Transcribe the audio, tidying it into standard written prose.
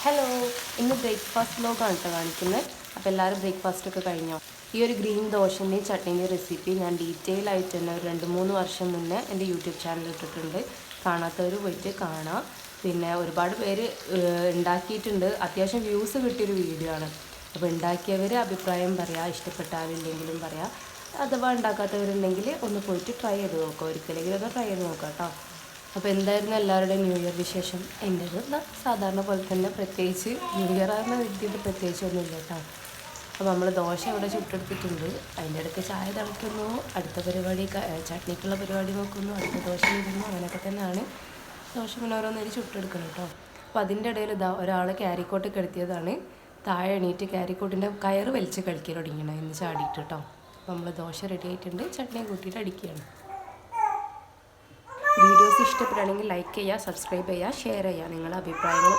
Hello, ഇന്ന് breakfast വ്ലോഗാണ് കേട്ടോ കാണിക്കുന്നത്. അപ്പോൾ എല്ലാവരും ബ്രേക്ക്ഫാസ്റ്റൊക്കെ കഴിഞ്ഞോ? ഈ ഒരു ഗ്രീൻ ദോശൻ്റെയും ചട്നീൻ്റെയും റെസിപ്പി ഞാൻ ഡീറ്റെയിൽ ആയിട്ട് തന്നെ ഒരു 2-3 വർഷം മുന്നേ എൻ്റെ യൂട്യൂബ് ചാനലിൽ ഇട്ടിട്ടുണ്ട്. കാണാത്തവർ പോയിട്ട് കാണാം. പിന്നെ ഒരുപാട് പേര് ഉണ്ടാക്കിയിട്ടുണ്ട്. അത്യാവശ്യം വ്യൂസ് കിട്ടിയൊരു വീഡിയോ ആണ്. അപ്പോൾ ഉണ്ടാക്കിയവർ അഭിപ്രായം പറയാം, ഇഷ്ടപ്പെട്ടാലില്ലെങ്കിലും പറയാം. അഥവാ ഉണ്ടാക്കാത്തവരുണ്ടെങ്കിൽ ഒന്ന് പോയിട്ട് ട്രൈ ചെയ്ത് നോക്കാം. ഒരിക്കലെങ്കിലൊക്കെ ട്രൈ ചെയ്ത് നോക്കാം കേട്ടോ. അപ്പോൾ എന്തായിരുന്നു എല്ലാവരുടെയും ന്യൂ ഇയർ വിശേഷം? എൻ്റെത് സാധാരണ പോലെ തന്നെ, പ്രത്യേകിച്ച് ന്യൂ ഇയർ ആകുന്ന വ്യക്തിയുടെ പ്രത്യേകിച്ചൊന്നുമില്ല കേട്ടോ. അപ്പോൾ നമ്മൾ ദോശ ഇവിടെ ചുട്ടെടുത്തിട്ടുണ്ട്. അതിൻ്റെ ഇടയ്ക്ക് ചായ തിളയ്ക്കുന്നു, അടുത്ത പരിപാടി ചട്നിക്കുള്ള പരിപാടി നോക്കുന്നു, അടുത്ത ദോശ ഇടുന്നു. അങ്ങനെയൊക്കെ തന്നെയാണ് ദോശ പിന്നെ ഓരോന്നേരി ചുട്ടെടുക്കണം കേട്ടോ. അപ്പോൾ അതിൻ്റെ ഇടയിൽ ഒരാൾ ക്യാരിക്കോട്ട് കിടത്തിയതാണ്. താഴെ എണീറ്റ് ക്യാരിക്കോട്ടിൻ്റെ കയറ് വലിച്ച് കളിക്കാൻ തുടങ്ങിയാണ് ഇന്ന് ചാടിയിട്ട് കേട്ടോ. അപ്പോൾ നമ്മൾ ദോശ റെഡി ആയിട്ടുണ്ട്, ചട്നി കൂട്ടിയിട്ട് അടിക്കുകയാണ്. വീഡിയോസ് ഇഷ്ടപ്പെടുകയാണെങ്കിൽ ലൈക്ക് ചെയ്യുക, സബ്സ്ക്രൈബ് ചെയ്യുക, ഷെയർ ചെയ്യുക നിങ്ങളുടെ അഭിപ്രായങ്ങൾ.